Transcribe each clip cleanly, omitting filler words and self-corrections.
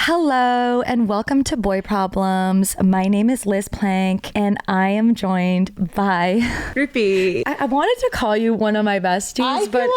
Hello and welcome to Boy Problems. My name is Liz Plank and I am joined by Rupi. I wanted to call you one of my besties, but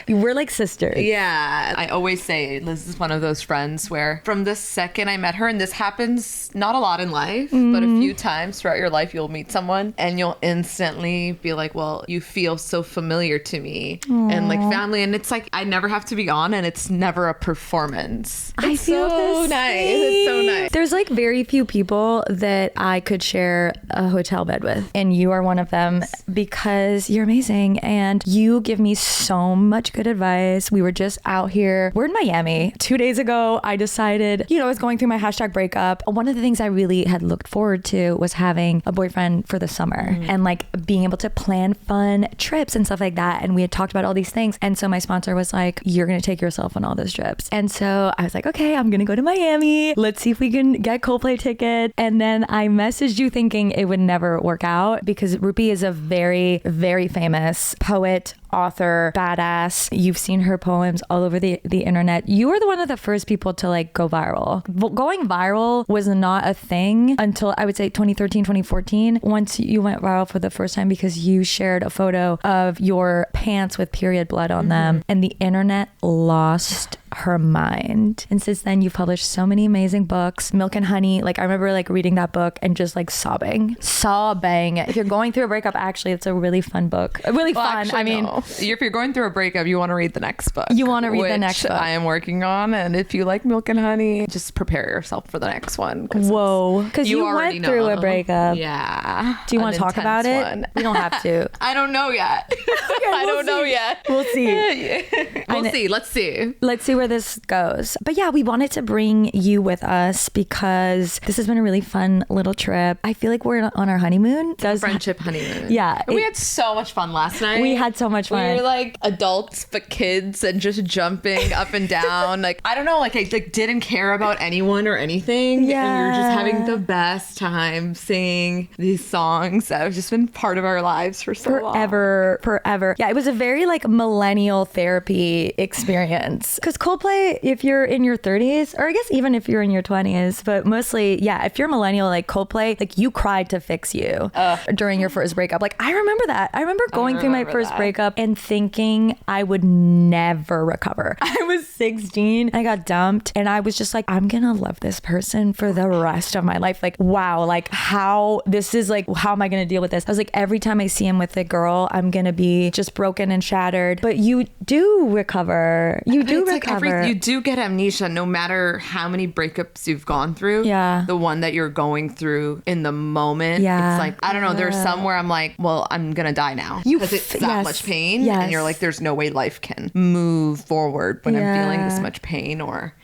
we're like sisters. Yeah, I always say Liz is one of those friends where from the second I met her, and this happens not a lot in life, but a few times throughout your life, you'll meet someone and you'll instantly be like, well, you feel so familiar to me. Aww. And like family, and it's like I never have to be on, and it's never a performance. I feel so nice. It's so nice. There's like very few people that I could share a hotel bed with, and you are one of them because you're amazing and you give me so much good advice. We were just out here. We're in Miami. 2 days ago, I decided, I was going through my hashtag breakup. One of the things I really had looked forward to was having a boyfriend for the summer and like being able to plan fun trips and stuff like that. And we had talked about all these things. And so my sponsor was like, you're going to take yourself on all those trips. And so I was like, okay, I'm going to go to Miami. Let's see if we can get Coldplay tickets. And then I messaged you thinking it would never work out because Rupi is a very, very famous poet, author, badass. You've seen her poems all over the internet. You were one of the first people to like go viral. Going viral was not a thing until I would say 2013, 2014. Once you went viral for the first time because you shared a photo of your pants with period blood on them, and the internet lost her mind. And since then you've published so many amazing books. Milk and Honey, like I remember like reading that book and just like sobbing. If you're going through a breakup, actually it's a really fun book. Really fun. Actually, I mean, no. If you're going through a breakup, you want to read the next book. You want to read the next book. I am working on, and if you like Milk and Honey, just prepare yourself for the next one. Whoa, because you went through a breakup. Yeah. Do you want to talk about it? One. We don't have to. I don't know yet. I don't know yet. We'll see. We'll see. Let's see. Let's see where this goes. But yeah, we wanted to bring you with us because this has been a really fun little trip. I feel like we're on our honeymoon. Friendship honeymoon. Yeah. We had so much fun last night. We had so much fun. We were like adults but kids and just jumping up and down. Like, I don't know, like I didn't care about anyone or anything. Yeah. And we were just having the best time singing these songs that have just been part of our lives for so long. Forever. Yeah, it was a very like millennial therapy experience. Because Coldplay, if you're in your 30s, or I guess even if you're in your 20s, but mostly, yeah, if you're millennial, like Coldplay, like you cried to fix you during your first breakup. Like I remember that. I remember going through my first breakup and thinking I would never recover. I was 16, I got dumped, and I was just like, I'm gonna love this person for the rest of my life. Like, wow, like how this is like, how am I gonna deal with this? I was like, every time I see him with a girl, I'm gonna be just broken and shattered. But you do recover. You do recover. Like you do get amnesia no matter how many breakups you've gone through. Yeah. The one that you're going through in the moment. Yeah. It's like, I don't know, there's somewhere I'm like, well, I'm gonna die now. Because it's that much pain. Yes. And you're like, there's no way life can move forward when I'm feeling this much pain, or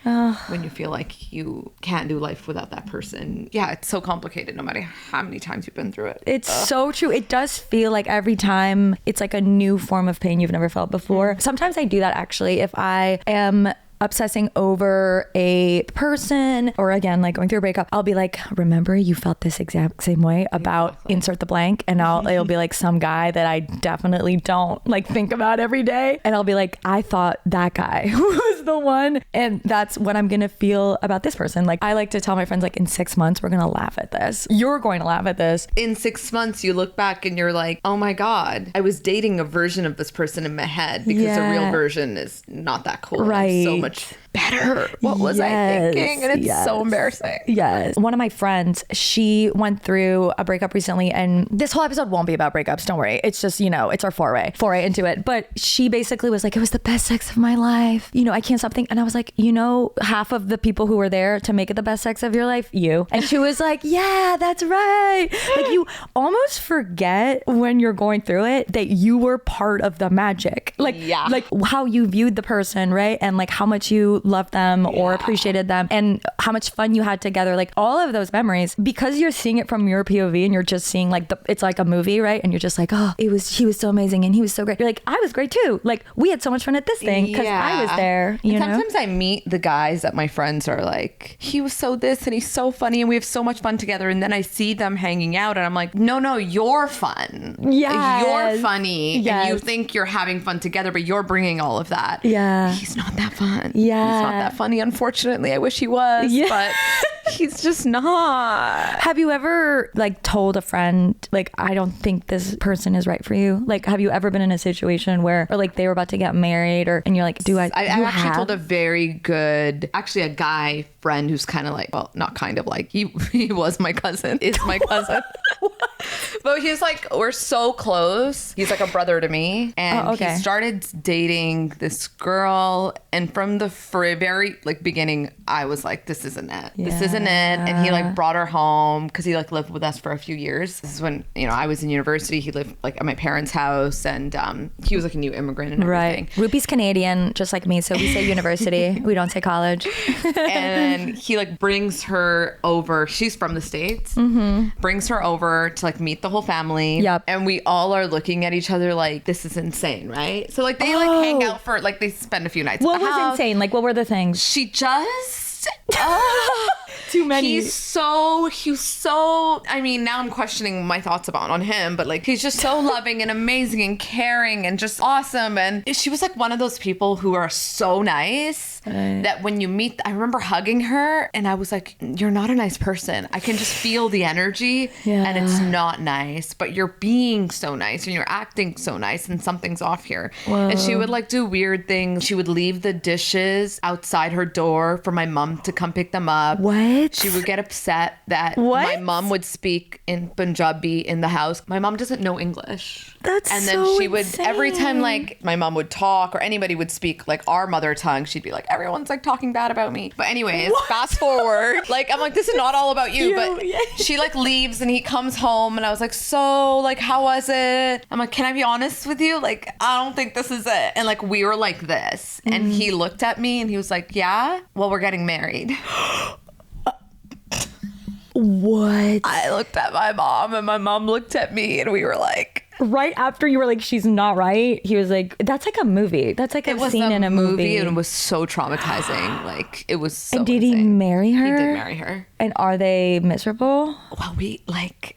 when you feel like you can't do life without that person. Yeah, it's so complicated no matter how many times you've been through it. It's so true. It does feel like every time it's like a new form of pain you've never felt before. Sometimes I do that actually if I am obsessing over a person, or again, like going through a breakup, I'll be like, remember you felt this exact same way about insert the blank, and it'll be like some guy that I definitely don't like think about every day, and I'll be like, I thought that guy was the one, and that's what I'm gonna feel about this person. Like I like to tell my friends, like in 6 months we're gonna laugh at this. You're going to laugh at this. In 6 months you look back and you're like, oh my god, I was dating a version of this person in my head, because the real version is not that cool. Right. So much better. What was I thinking? And it's so embarrassing. Yes. One of my friends, she went through a breakup recently, and this whole episode won't be about breakups. Don't worry. It's just, it's our foray into it. But she basically was like, it was the best sex of my life. I can't stop thinking. And I was like, half of the people who were there to make it the best sex of your life, you. And she was like, yeah, that's right. Like you almost forget when you're going through it that you were part of the magic. Like how you viewed the person, right? And like how much you loved them or appreciated them, and how much fun you had together. Like all of those memories, because you're seeing it from your POV and you're just seeing like it's like a movie, right? And you're just like, oh, he was so amazing and he was so great. You're like, I was great too. Like we had so much fun at this thing because I was there. You know. Sometimes I meet the guys that my friends are like, he was so this and he's so funny and we have so much fun together, and then I see them hanging out and I'm like, no, you're fun. Yeah, you're funny. And you think you're having fun together, but you're bringing all of that. Yeah, he's not that fun. Yeah. not that funny, unfortunately. I wish he was, but he's just not. Have you ever like told a friend, like, I don't think this person is right for you? Like, have you ever been in a situation where, or like they were about to get married, or, and you're like, I actually told a very good, actually a guy friend who's kind of like, well, not kind of like, he was my cousin, is my cousin. But he's like, we're so close. He's like a brother to me. And he started dating this girl. And from the very like beginning, I was like, this isn't it. This isn't it. And he like brought her home because he like lived with us for a few years. This is when, you know, I was in university. He lived like at my parents' house, and he was like a new immigrant and everything. Right. Rupi's Canadian, just like me. So we say university. We don't say college. And he like brings her over. She's from the States. Brings her over to like meet the whole family. Yep. And we all are looking at each other like, this is insane, right? So like they like hang out for like, they spend a few nights What at the was house. insane? Like, what were the things? She just too many. He's so, I mean, now I'm questioning my thoughts on him, but like, he's just so loving and amazing and caring and just awesome. And she was like one of those people who are so nice that when you meet, I remember hugging her and I was like, you're not a nice person. I can just feel the energy and it's not nice, but you're being so nice and you're acting so nice and something's off here. Whoa. And she would like do weird things. She would leave the dishes outside her door for my mom to come pick them up. What? She would get upset that my mom would speak in Punjabi in the house. My mom doesn't know English. That's and then so she would, insane. every time like my mom would talk or anybody would speak like our mother tongue, she'd be like, everyone's like talking bad about me. But anyways, fast forward. Like, I'm like, this is not all about you. But she like leaves and he comes home and I was like, so like, how was it? I'm like, can I be honest with you? Like, I don't think this is it. And like, we were like this. And he looked at me and he was like, yeah, well, we're getting married. What? I looked at my mom and my mom looked at me and we were like, right after you were like, she's not right, he was like, that's like a movie. That's like a scene in a movie. And it was so traumatizing. Like, it was so And did insane. he marry her? He did marry her. And are they miserable? Well, we like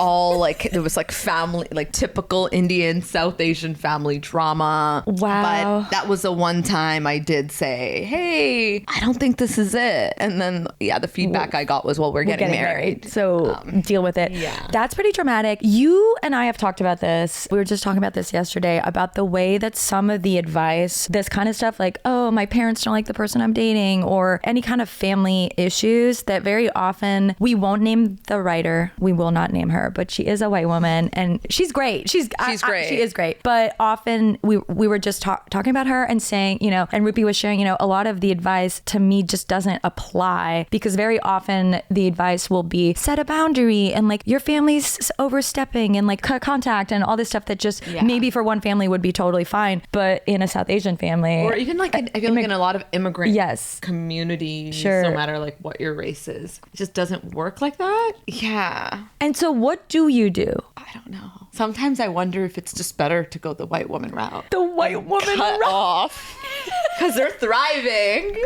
all like, there was like family, like typical Indian, South Asian family drama. Wow. But that was the one time I did say, hey, I don't think this is it. And then, the feedback I got was, well, we're getting married. So deal with it. Yeah. That's pretty dramatic. You and I have talked about this. We were just talking about this yesterday, about the way that some of the advice, this kind of stuff like, oh, my parents don't like the person I'm dating, or any kind of family issues, that very often we won't name the writer. We will not name her, but she is a white woman and she's great. She's great. She is great. But often we were just talking about her and saying, you know, and Rupi was sharing, you know, a lot of the advice to me just doesn't apply, because very often the advice will be set a boundary and like your family's overstepping and like cut contact and all this stuff that just maybe for one family would be totally fine, but in a South Asian family, or even like I feel like in a lot of immigrant communities, no matter like what your race is, it just doesn't work like that. Yeah. And so what do you do? I don't know. Sometimes I wonder if it's just better to go the white woman route. The white woman cut route. Off. Because they're thriving.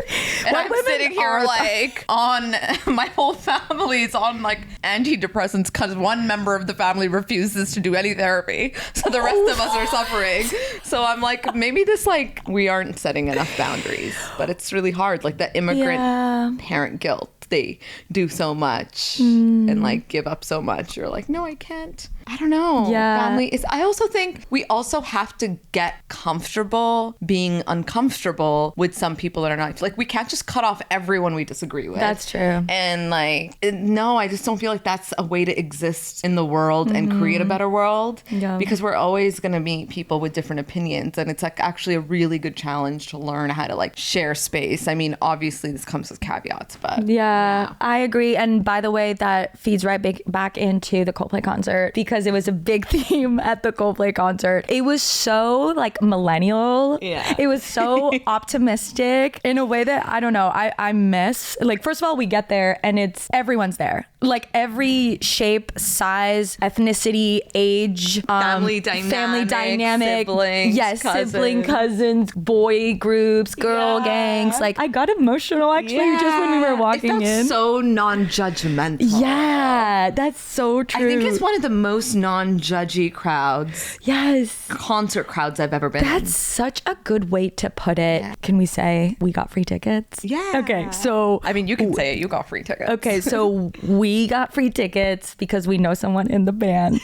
And I'm sitting here like on, my whole family's on like antidepressants because one member of the family refuses to do any therapy. So the rest of us are suffering. So I'm like, maybe this like, we aren't setting enough boundaries. But it's really hard. Like that immigrant parent guilt. They do so much and like give up so much. You're like, no, I can't. I don't know. Family is, I also think we also have to get comfortable being uncomfortable with some people that are not, like, we can't just cut off everyone we disagree with. That's true. And like, no, I just don't feel like that's a way to exist in the world and create a better world, because we're always going to meet people with different opinions. And it's like actually a really good challenge to learn how to like share space. I mean, obviously this comes with caveats, but yeah, I agree. And by the way, that feeds right back into the Coldplay concert, because it was a big theme at the Coldplay concert. It was so like millennial. Yeah. It was so optimistic in a way that I don't know. I miss, like, first of all, we get there and it's everyone's there. like every shape, size, ethnicity, age, family dynamic, siblings, yes, sibling cousins, boy groups, girl gangs. Like I got emotional actually just when we were walking it felt in. So non-judgmental. Yeah, that's so true. I think it's one of the most non-judgy crowds. Yes. Concert crowds I've ever been in. That's such a good way to put it. Yeah. Can we say we got free tickets? Yeah. Okay, so I mean, you can say it. You got free tickets. Okay, so we got free tickets because we know someone in the band.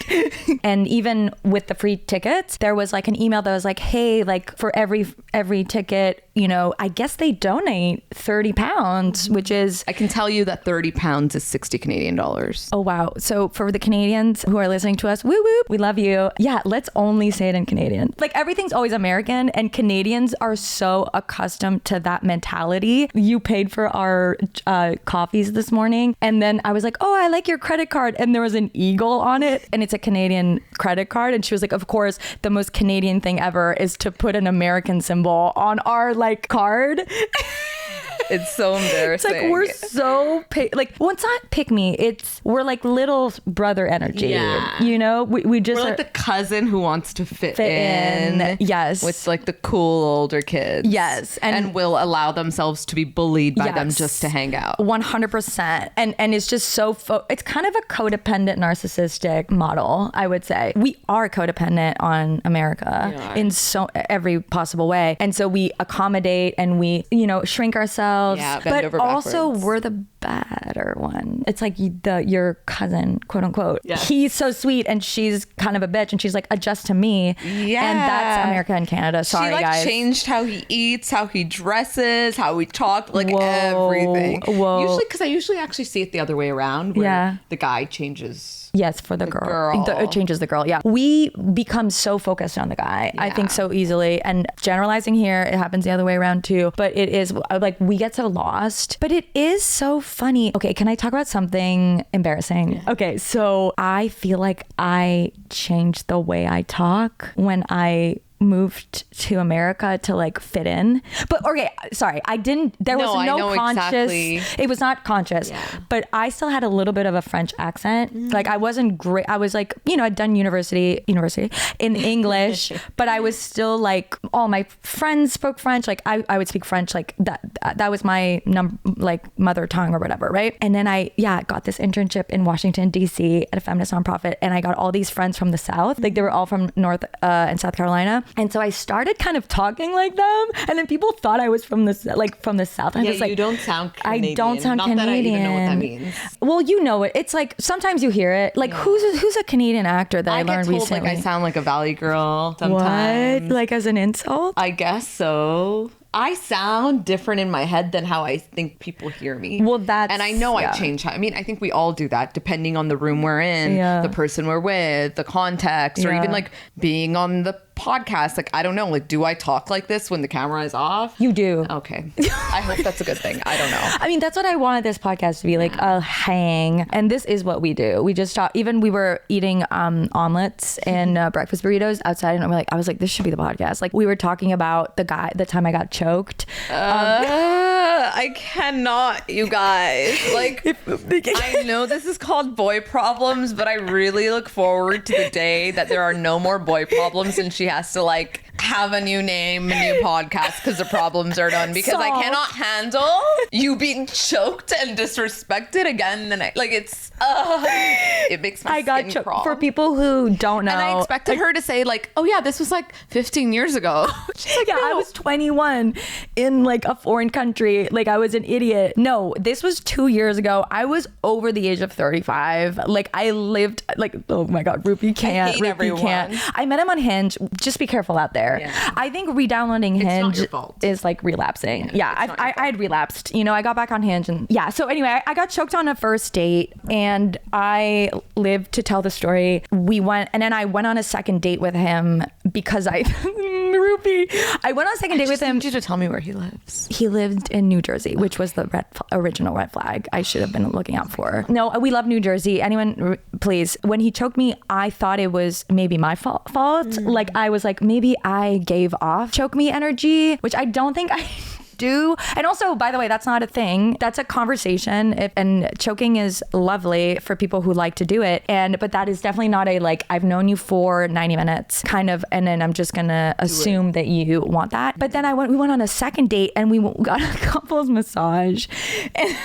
And even with the free tickets, there was like an email that was like, hey, like for every ticket, you know, I guess they donate 30 pounds, which is... I can tell you that 30 pounds is 60 Canadian dollars. Oh, wow. So for the Canadians who are listening to us, woo woo, we love you. Yeah, let's only say it in Canadian. Like everything's always American, and Canadians are so accustomed to that mentality. You paid for our coffees this morning, and then I was like, oh, I like your credit card, and there was an eagle on it, and it's a Canadian credit card, and she was like, of course, the most Canadian thing ever is to put an American symbol on our like card. It's so embarrassing. It's like we're so well, it's not pick me. We're like little brother energy. Yeah. You know, we just we're like the cousin who wants to fit in. Yes. With like the cool older kids. Yes. And will allow themselves to be bullied by them just to hang out. 100%. And it's just so it's kind of a codependent narcissistic model, I would say. We are codependent on America in so every possible way. And so we accommodate and we, you know, shrink ourselves. Yeah, but also we're the better one. It's like your cousin, quote unquote. Yes. He's so sweet and she's kind of a bitch and she's like, adjust to me. Yeah. And that's America and Canada. Sorry, guys. She changed how he eats, how he dresses, how we talk, like everything. Whoa. Usually, because I usually actually see it the other way around where the guy changes. Yes, for the girl. It changes the girl. Yeah. We become so focused on the guy, I think, so easily. And generalizing here, it happens the other way around too. But it is like we get so lost. But it is so funny. Okay, can I talk about something embarrassing? Yeah. Okay, so I feel like I changed the way I talk when I moved to America to like fit in. But okay, sorry, there was no conscious it was not conscious, but I still had a little bit of a French accent. Like I wasn't great. I was like, you know, I'd done university in English, but I was still like, all my friends spoke French. Like I would speak French, like that was my mother tongue or whatever, right? And then I got this internship in Washington DC at a feminist nonprofit, and I got all these friends from the South. Like they were all from North and South Carolina. And so I started kind of talking like them, and then people thought I was from the South. And I was like, you don't sound Canadian. I don't sound Not Canadian. That I even know what that means. Well, you know it. It's like sometimes you hear it. Like who's a Canadian actor that I learned recently? Like I sound like a Valley girl sometimes. What? Like as an insult? I guess so. I sound different in my head than how I think people hear me. Well, that's... And I know I change. I mean, I think we all do that depending on the room we're in, the person we're with, the context, or even like being on the podcast. Like, I don't know. Like, do I talk like this when the camera is off? You do. Okay. I hope that's a good thing. I don't know. I mean, that's what I wanted this podcast to be, like a hang. And this is what we do. We just talk. Even we were eating omelets and breakfast burritos outside, and I was like, this should be the podcast. Like, we were talking about the time I got choked. I cannot, you guys. Like, I know this is called boy problems, but I really look forward to the day that there are no more boy problems and she has to like have a new name, a new podcast because the problems are done. Because I cannot handle you being choked and disrespected again. And it makes my skin crawl. For people who don't know, and I expected her to say like, oh yeah, this was like 15 years ago. She's like, I was 21 in like a foreign country. Like I was an idiot. No, this was 2 years ago. I was over the age of 35. Like I lived like, oh my God, Rupi can't. I hate everyone. I met him on Hinge. Just be careful out there. Yeah. I think re-downloading Hinge is like relapsing. I had relapsed. You know, I got back on Hinge and so anyway, I got choked on a first date and I lived to tell the story. We went, and then I went on a second date with him because Rupi. I went on a second date with him. I need you to tell me where he lives. He lived in New Jersey, which was the original red flag I should have been looking out for. No, we love New Jersey. Anyone, please. When he choked me, I thought it was maybe my fault. Like I was like, maybe I gave off choke me energy, which I don't think I do. And also, by the way, that's not a thing. That's a conversation. And choking is lovely for people who like to do it. But that is definitely not a like, I've known you for 90 minutes kind of, and then I'm just gonna assume that you want that. But then we went on a second date and we got a couples massage. And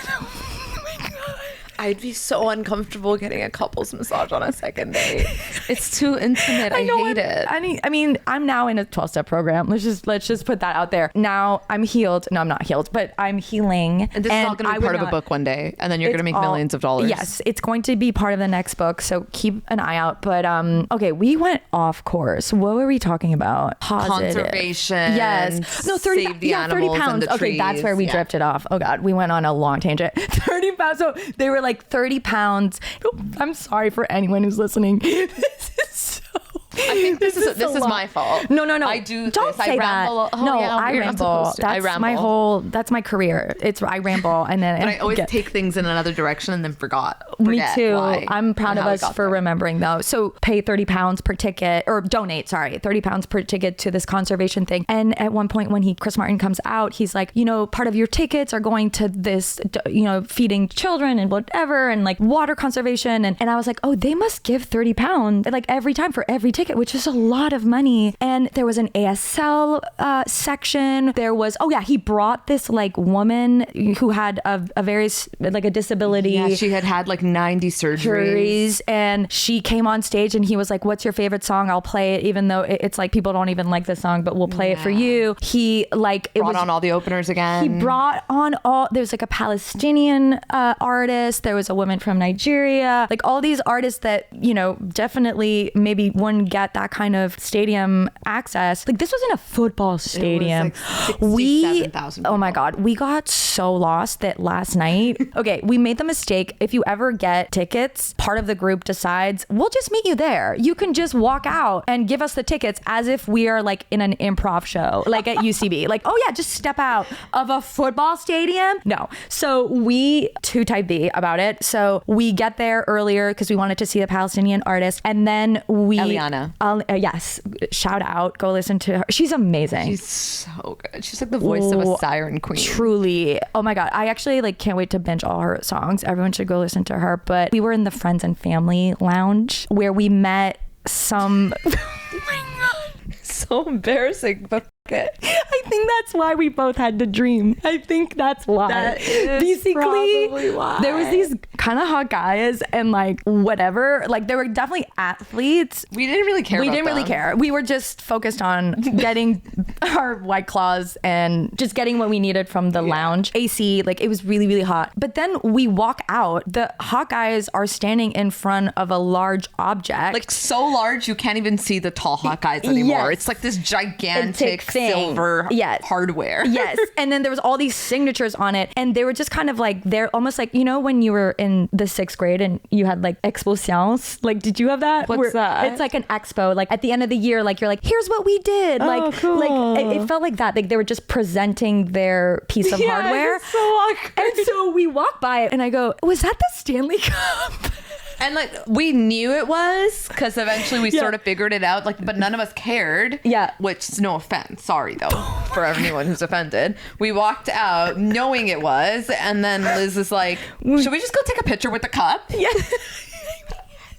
I'd be so uncomfortable getting a couples massage on a second date. It's too intimate. I hate it. I mean, I'm now in a 12-step program. Let's just put that out there. Now I'm healed. No, I'm not healed, but I'm healing. And this is all going to be part of a book one day, and then you're going to make millions of dollars. Yes, it's going to be part of the next book, so keep an eye out. But okay, we went off course. What were we talking about? Positive. Conservation. Yes. No, 30. Save the animals 30 pounds. and the Okay, trees. that's where we drifted off. Oh God, we went on a long tangent. 30 pounds. So they were like 30 pounds. I'm sorry for anyone who's listening. This is so. I think this is my fault. No. I do. Don't say that. Oh, no, yeah, I ramble. That's my career. I ramble, and then but I always take things in another direction and then forget Me too. why I'm proud of us for there. remembering though. So pay 30 pounds per ticket, or donate, 30 pounds per ticket to this conservation thing. And at one point when Chris Martin comes out, he's like, part of your tickets are going to this, feeding children and whatever, and like water conservation. And I was like, oh, they must give 30 pounds like every time for every ticket, which is a lot of money. And there was an ASL section. There was, he brought this like woman who had a various, like a disability. Yeah, she had like 90 surgeries. And she came on stage and he was like, what's your favorite song? I'll play it, even though it's like people don't even like the song, but we'll play it for you. He brought on all the openers again. He brought on there's like a Palestinian artist. There was a woman from Nigeria, like all these artists that, definitely maybe wouldn't get that kind of stadium access. Like this wasn't a football stadium. It was like 67,000 oh my God, we got so lost that last night. Okay, we made the mistake. If you ever get tickets, part of the group decides, we'll just meet you there. You can just walk out and give us the tickets as if we are like in an improv show, like at UCB. Like, oh yeah, just step out of a football stadium. No. So we too type B about it. So we get there earlier because we wanted to see the Palestinian artist. And then Eliana. Yes. Shout out. Go listen to her. She's amazing. She's so good. She's like the voice of a siren queen. Truly. Oh my God. I actually can't wait to binge all her songs. Everyone should go listen to her. But we were in the Friends and Family Lounge where we met some... Oh my God. So embarrassing, but I think that's why we both had to dream. I think that's why. That is basically probably why. There was these kind of hot guys and like whatever. Like they were definitely athletes. We didn't really care. We didn't really care. We were just focused on getting our White Claws and just getting what we needed from the lounge. AC, like it was really, really hot. But then we walk out. The hot guys are standing in front of a large object. Like so large you can't even see the tall hot guys anymore. Yes. It's like this gigantic thing. silver hardware. Yes. And then there was all these signatures on it. And they were just kind of like, they're almost like, when you were in the 6th grade and you had like expositions. Like, did you have that? What's that? It's like an expo. Like at the end of the year, like you're like, here's what we did. Oh, like, cool. Like it felt like that. Like they were just presenting their piece of hardware. It's so awkward. And so we walk by it and I go, was that the Stanley Cup? And like we knew it was because eventually we sort of figured it out. Like, but none of us cared. Yeah. Which, no offense, sorry though, for anyone who's offended. We walked out knowing it was, and then Liz is like, "Should we just go take a picture with the cup?" Yeah.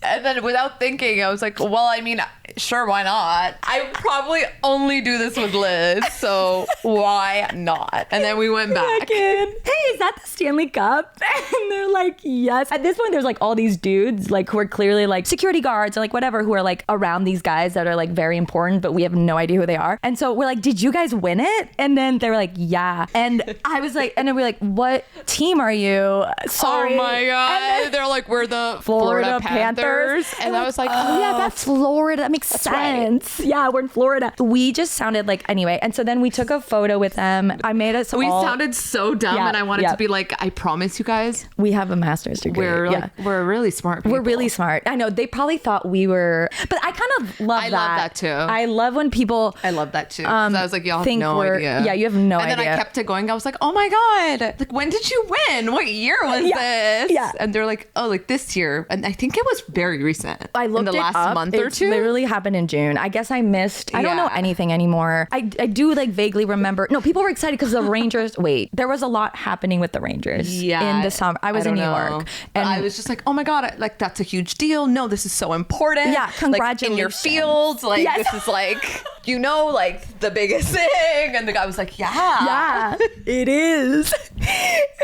And then without thinking, I was like, well, I mean, sure, why not? I probably only do this with Liz, so why not? And then we went back. Hey, is that the Stanley Cup? And they're like, yes. At this point, there's like all these dudes like who are clearly like security guards or like whatever, who are like around these guys that are like very important, but we have no idea who they are. And so we're like, did you guys win it? And then they were like, yeah. And I was like, and then we're like, what team are you? Sorry. Oh my God. And then they're like, we're the Florida Panthers. And I was like, oh yeah, that's Florida. That makes sense. Right. Yeah, we're in Florida. We just sounded like, anyway. And so then we took a photo with them. I made us We sounded so dumb, and I wanted to be like, I promise you guys, we have a master's degree. We're really smart people. We're really smart. I know. They probably thought we were, but I kind of love that. I love that too. I love when people. I love that too. 'Cause I was like, y'all have no idea. Yeah, you have no idea. And then I kept it going. I was like, oh my God, like when did you win? What year was this? Yeah. And they're like, oh, like this year. And I think it was very recent. I looked in the it last up. month or It's two. literally happened in June. I guess I missed. I don't know anything anymore. I do like vaguely remember. No, people were excited because the Rangers. Wait, there was a lot happening with the Rangers in the summer. I was in New York, and I was just like, oh my god, like that's a huge deal. No, this is so important. Yeah, congratulations. Like, in your field, like this is like like the biggest thing. And the guy was like, yeah, it is.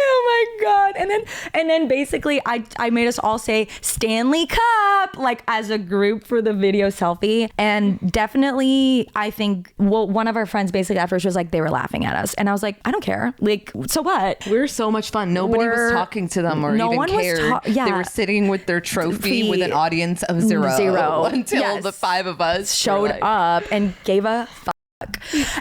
Oh my god. And then basically I made us all say Stanley Cup like as a group for the video selfie. And definitely I think one of our friends basically afterwards was like, they were laughing at us, and I was like, I don't care, like, so what? We're so much fun. Nobody was talking to them or even cared. They were sitting with their trophy with an audience of zero until the five of us showed up and gave a fuck.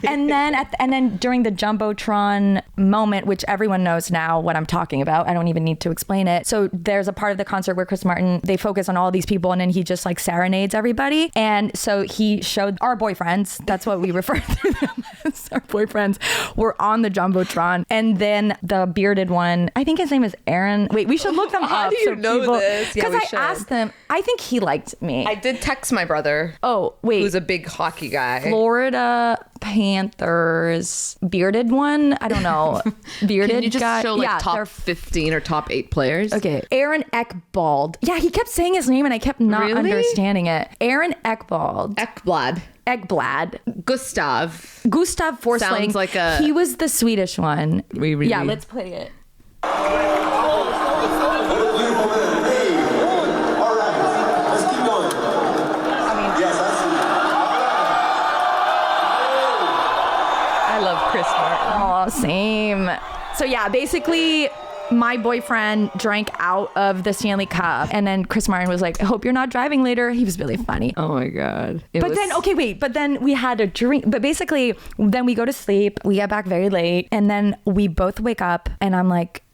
And then during the Jumbotron moment, which everyone knows now what I'm talking about, I don't even need to explain it. So there's a part of the concert where Chris Martin, they focus on all these people, and then he just like serenades everybody. And so he showed our boyfriends, that's what we refer to them as, our boyfriends were on the Jumbotron. And then the bearded one, I think his name is Aaron. Wait, we should look them up. How do you know this? Because I asked them. I think he liked me. I did text my brother. Oh, wait. Who's a big hockey guy. Florida Panthers bearded one. I don't know. Bearded Can you just guy. show like top 15 or top 8 players? Okay. Aaron Ekblad. Yeah, he kept saying his name and I kept not understanding it. Aaron Ekblad. Ekblad. Gustav Forsling. Sounds like He was the Swedish one. Yeah, let's play it. Chris Martin. Oh, same. So yeah, basically my boyfriend drank out of the Stanley Cup, and then Chris Martin was like, I hope you're not driving later. He was really funny. Oh my God. But then we had a drink. But basically, then we go to sleep. We get back very late, and then we both wake up, and I'm like,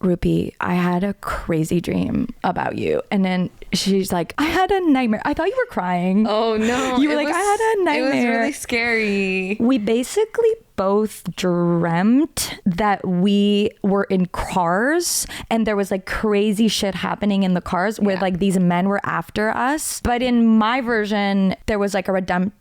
Rupi, I had a crazy dream about you. And then she's like, I had a nightmare. I thought you were crying. Oh no. You were like, I had a nightmare. It was really scary. We basically both dreamt that we were in cars and there was like crazy shit happening in the cars where like these men were after us. But in my version, there was like a redemptive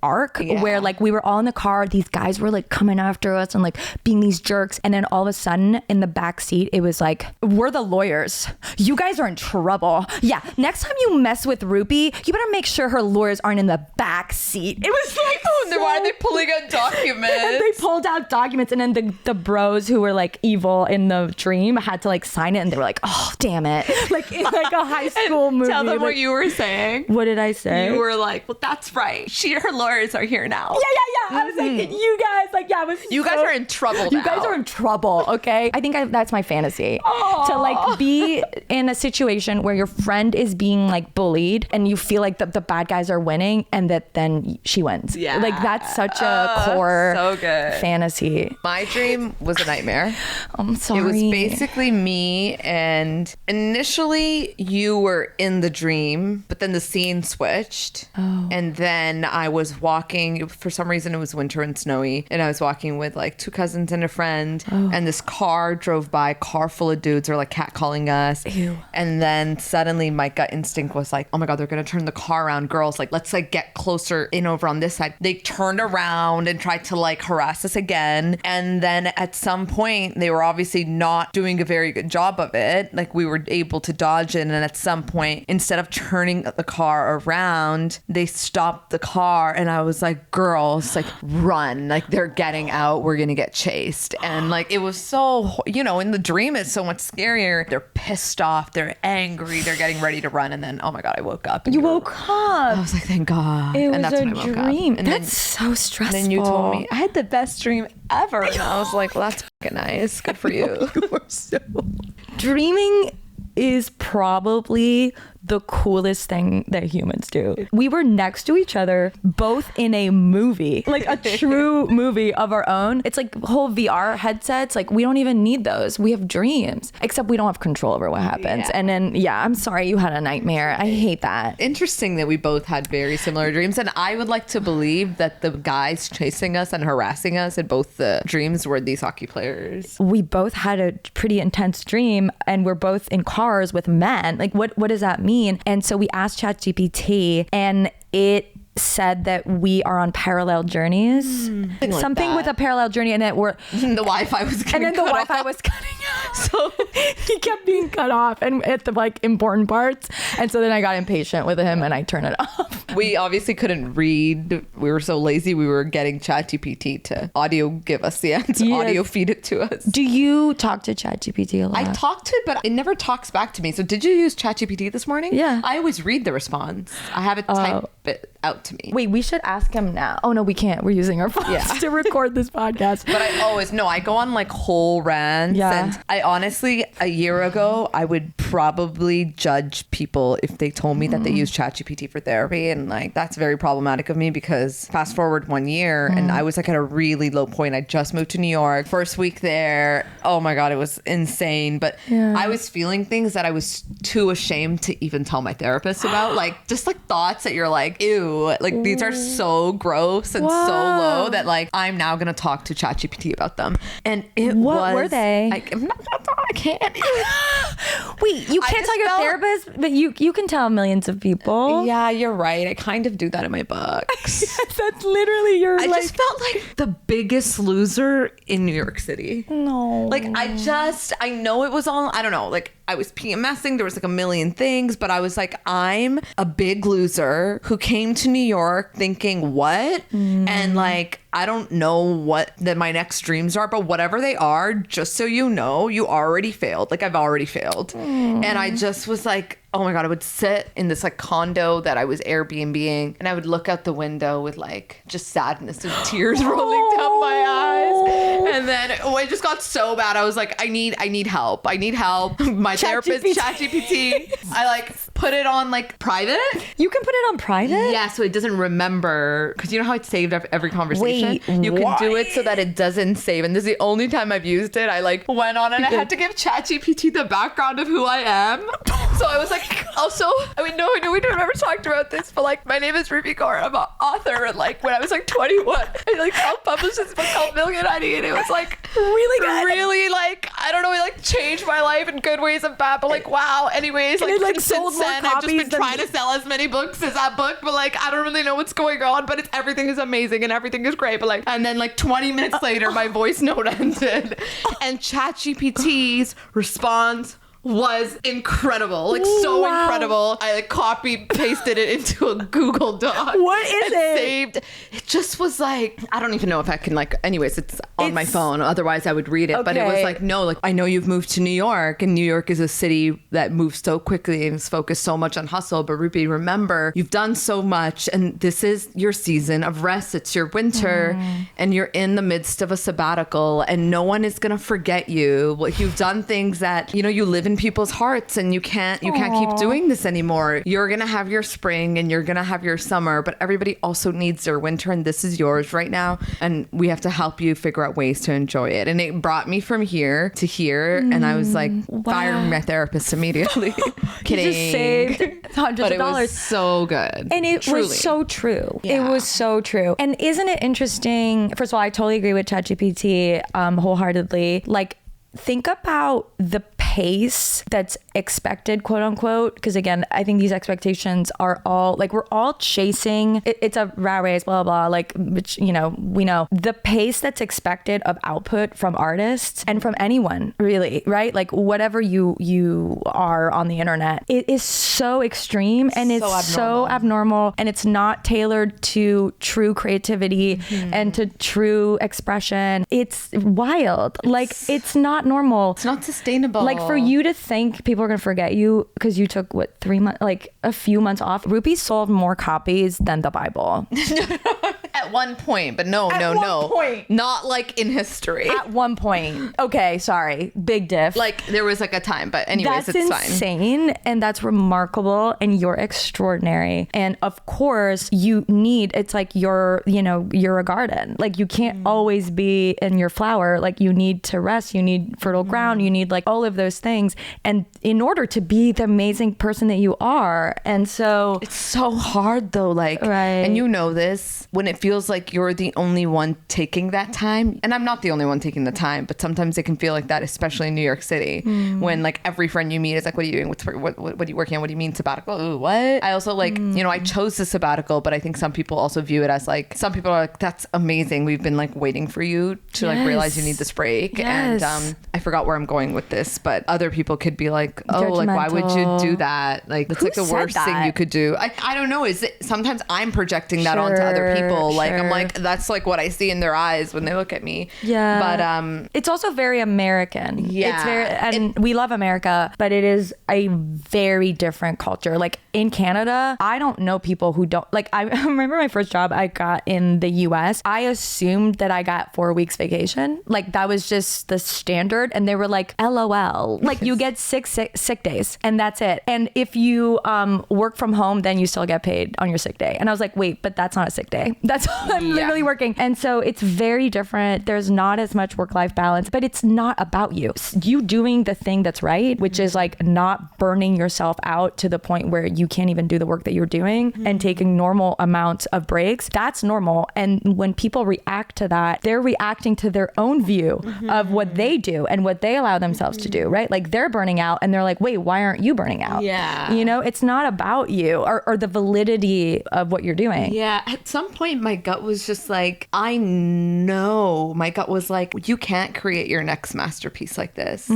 arc where like we were all in the car, these guys were like coming after us and like being these jerks, and then all of a sudden in the back seat it was like, we're the lawyers, you guys are in trouble. Yeah, next time you mess with Rupi, you better make sure her lawyers aren't in the back seat. It was like, why are they pulling out documents? And they pulled out documents, and then the bros who were like evil in the dream had to like sign it, and they were like, oh damn it, like in like a high school movie. Tell them like, what you were saying. What did I say? You were like, well, that's right, her lawyers are here now. Yeah. I was like, you guys, like, you guys are in trouble now. You guys are in trouble, okay? I think that's my fantasy. Aww. To like be in a situation where your friend is being like bullied and you feel like the bad guys are winning, and that then she wins. Yeah. Like that's such a core so good fantasy. My dream was a nightmare. I'm sorry. It was basically me, and initially you were in the dream, but then the scene switched. Oh. And then I was walking, for some reason it was winter and snowy, and I was walking with like 2 cousins and a friend, and this car drove by, car full of dudes are like catcalling us. Ew. And then suddenly my gut instinct was like, oh my God, they're gonna turn the car around. Girls, like, let's like get closer in over on this side. They turned around and tried to like harass us again. And then at some point they were obviously not doing a very good job of it. Like we were able to dodge it. And at some point, instead of turning the car around, they stopped the car, and I was like, girls, like run, like they're getting out, we're gonna get chased. And like it was so, in the dream it's so much scarier. They're pissed off, they're angry, they're getting ready to run, and then oh my God, I woke up. You woke up. I was like, thank God. It and was that's a when I woke dream. up. And that's so stressful. then you told me I had the best dream ever, and I was like, well, that's fucking nice, good for you. You were so dreaming is probably the coolest thing that humans do. We were next to each other, both in a movie, like a true movie of our own. It's like whole VR headsets. Like we don't even need those. We have dreams, except we don't have control over what happens. And then, I'm sorry you had a nightmare. I hate that. Interesting that we both had very similar dreams. And I would like to believe that the guys chasing us and harassing us in both the dreams were these hockey players. We both had a pretty intense dream, and we're both in cars with men. Like what does that mean? mean? And so we asked ChatGPT, and it said that we are on parallel journeys. Something like with a parallel journey, and that we're the Wi-Fi was getting and then the cut Wi-Fi off. was cutting off. So he kept being cut off and at the like important parts. And so then I got impatient with him and I turned it off. We obviously couldn't read. We were so lazy. We were getting ChatGPT to audio give us the answer, Yes. audio feed it to us. Do you talk to ChatGPT a lot? I talked to it, but it never talks back to me. So did you use ChatGPT this morning? Yeah. I always read the response. I have it type it out to me. Wait, we should ask him now. Oh no, we can't. We're using our phones to record this podcast. But I go on like whole rants. Yeah. And I honestly, a year ago, I would probably judge people if they told me that they use ChatGPT for therapy. And like, that's very problematic of me because fast forward 1 year and I was like at a really low point. I just moved to New York, first week there. Oh my God, it was insane. But I was feeling things that I was too ashamed to even tell my therapist about. Like just like thoughts that you're like, ew, like these are so gross and so low that like I'm now gonna talk to ChatGPT about them. And What were they? I can't. Wait, you I can't just tell your felt- therapist, but you can tell millions of people. Yeah, you're right. I kind of do that in my books. That's literally your I just felt like the biggest loser in New York City. no. Like I know it was all, I don't know, like I was PMSing, there was like a million things, but I was like, I'm a big loser who came to New York thinking what? And like, I don't know what my next dreams are, but whatever they are, just so you know, you already failed. Like I've already failed. And I just was like, oh my God, I would sit in this like condo that I was Airbnb-ing and I would look out the window with like just sadness and tears rolling down my eyes. And then it just got so bad. I was like, I need help. I need help. My therapist, ChatGPT, I like put it on like private. You can put it on private? Yeah, so it doesn't remember, because you know how it's saved every conversation? Wait, you can do why? it so that it doesn't save. And this is the only time I've used it. I like went on and I had to give ChatGPT the background of who I am. So I was like, also, I mean, no, we never talked about this, but like my name is Rupi Kaur. I'm an author. And like when I was like 21, I like self-published this book called Masculinity, and it was like Really good. really like, I don't know, it like changed my life in good ways and bad, but like wow. Anyways, And like, it, like, since sold more then, I've just copies been than- trying to sell as many books as that book, but like I don't really know what's going on, but everything is amazing and everything is great, but like, and then like 20 minutes later my voice note ended and ChatGPT's response was incredible, like so Wow. incredible. I like copy pasted it into a Google Doc. What is and it? Saved. It just was like, I don't even know if I can like. Anyways, it's on my It's- phone. Otherwise, I would read it. But it was Okay. like, no, like I know you've moved to New York, and New York is a city that moves so quickly and is focused so much on hustle. But Rupi, remember, you've done so much, and this is your season of rest. It's your winter, and you're in the midst of a sabbatical, and no one is gonna forget you. Well, you've done things that you live in people's hearts, and you can't keep doing this anymore. You're gonna have your spring and you're gonna have your summer, but everybody also needs their winter, and this is yours right now, and we have to help you figure out ways to enjoy it. And it brought me from here to here, and I was like, firing my therapist immediately. Kidding. You just saved hundreds But of it was dollars. so good. And it Truly. was so true. It Yeah. was so true. And isn't it interesting? First of all, I totally agree with ChatGPT wholeheartedly. Like, think about the pace that's expected, quote unquote. Because again, I think these expectations are all like, we're all chasing. It's a rat race, blah, blah, blah. Like, which, we know the pace that's expected of output from artists and from anyone really, right? Like whatever you are on the internet, it is so extreme and it's so abnormal, and it's not tailored to true creativity and to true expression. It's wild. Like it's not normal. It's not sustainable. Like for you to think people are going to forget you because you took 3 months, like a few months off. Rupi sold more copies than the Bible. At one point, but no. one point. Not like in history. At one point. Okay, sorry. Big diff. Like there was like a time, but anyways, That's it's fine. insane, and that's remarkable, and you're extraordinary. And of course, you need, it's like you're a garden. Like you can't always be in your flower. Like you need to rest, you need fertile ground, you need like all of those things. And in order to be the amazing person that you are. And so It's so hard though, like, Right. and you know this, when it feels feels like you're the only one taking that time. And I'm not the only one taking the time, but sometimes it can feel like that, especially in New York City, when like every friend you meet is like, what are you doing? What are you working on? What do you mean sabbatical? Ooh, what? I also like, you know, I chose the sabbatical, but I think some people also view it as like, some people are like, that's amazing. We've been like waiting for you to like realize you need this break. Yes. And I forgot where I'm going with this, but other people could be like, oh, like, why would you do that? Like, that's like the worst thing you could do. I don't know. Is it sometimes I'm projecting that onto other people? Like, I'm like, that's like what I see in their eyes when they look at me. Yeah. But it's also very American. Yeah. It's very, and we love America, but it is a very different culture. Like in Canada, I don't know people who don't, like, I remember my first job I got in the US. I assumed that I got 4 weeks vacation. Like that was just the standard. And they were like, LOL, like you get sick days and that's it. And if you work from home, then you still get paid on your sick day. And I was like, wait, but that's not a sick day. That's I'm literally working. And so it's very different. There's not as much work-life balance, but it's not about you. You doing the thing that's right, which is like not burning yourself out to the point where you can't even do the work that you're doing and taking normal amounts of breaks. That's normal. And when people react to that, they're reacting to their own view of what they do and what they allow themselves to do, right? Like they're burning out and they're like, wait, why aren't you burning out? Yeah. You know, it's not about you or the validity of what you're doing. Yeah. At some point, my gut was just like, I know. My gut was like, you can't create your next masterpiece like this.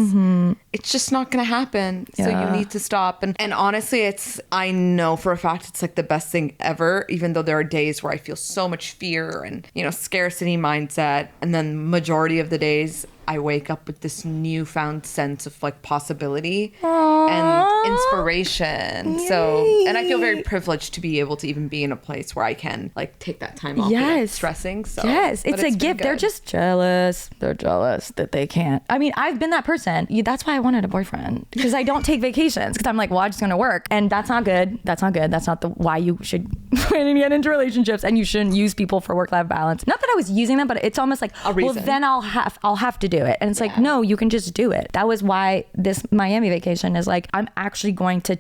It's just not going to happen. So you need to stop. And honestly, I know for a fact it's like the best thing ever, even though there are days where I feel so much fear and, you know, scarcity mindset. And then majority of the days I wake up with this newfound sense of like possibility and inspiration. Yay. So, and I feel very privileged to be able to even be in a place where I can like take that time off without stressing. So yes, it's a gift. good. They're just jealous. They're jealous that they can't. I mean, I've been that person. That's why I wanted a boyfriend, because I don't take vacations, because I'm like, well, I'm just going to work. And that's not good. That's not good. That's not why you should get into relationships, and you shouldn't use people for work-life balance. Not that I was using them, but it's almost like, well, then I'll have to do it. And it's like, no, you can just do it. That was why this Miami vacation is like, I'm actually going to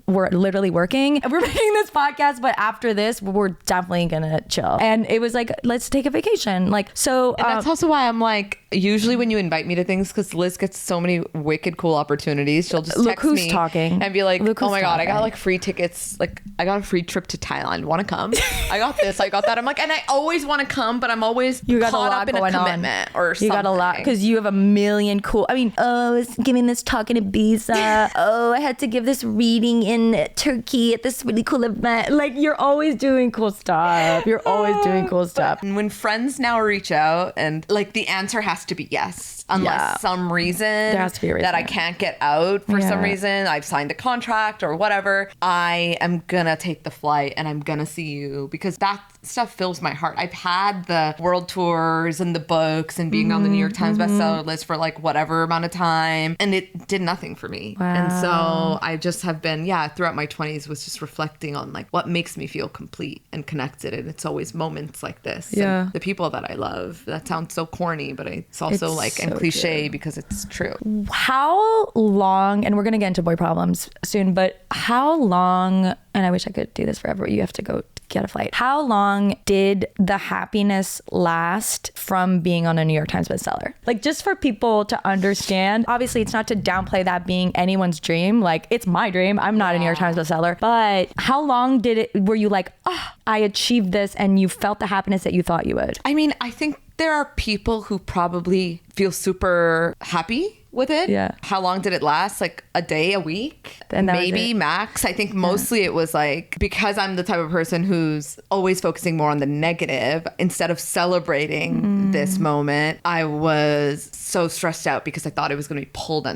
we're literally working. We're making this podcast, but after this, we're definitely gonna chill. And it was like, let's take a vacation. Like, so. And that's also why I'm like, usually when you invite me to things, because Liz gets so many wicked cool opportunities, she'll just text look who's me talking and be like, oh my God, I got talking. like free tickets. Like I got a free trip to Thailand. Want to come? I got this, I got that. I'm like, and I always want to come, but I'm always caught up in a commitment or something. You got a lot, because you have a million cool, I mean, I was giving this talk in Ibiza. I had to give this reading in Turkey at this really cool event. Like, you're always doing cool stuff. You're always doing cool stuff. And when friends now reach out and like the answer has to be yes, unless some reason there has to be a reason that I can't get out for some reason, I've signed a contract or whatever, I am gonna take the flight and I'm gonna see you, because that stuff fills my heart. I've had the world tours and the books and being on the New York Times bestseller list for like whatever amount of time, and it did nothing for me. Wow. And so I just have been, throughout my 20s was just reflecting on like what makes me feel complete and connected, and it's always moments like this. And the people that I love. That sounds so corny, but it's also and cliche true. Because it's true. How long, and we're gonna get into boy problems soon, but how long, and I wish I could do this forever, you have to go get a flight. How long did the happiness last from being on a New York Times bestseller? Like, just for people to understand, obviously it's not to downplay that being anyone's dream. Like, it's my dream. I'm not a New York Times bestseller, but how long were you like, I achieved this, and you felt the happiness that you thought you would? I mean, I think there are people who probably feel super happy with it. Yeah. How long did it last? Like a day, a week? And maybe max. I think mostly it was like, because I'm the type of person who's always focusing more on the negative, instead of celebrating this moment, I was so stressed out because I thought it was going to be pulled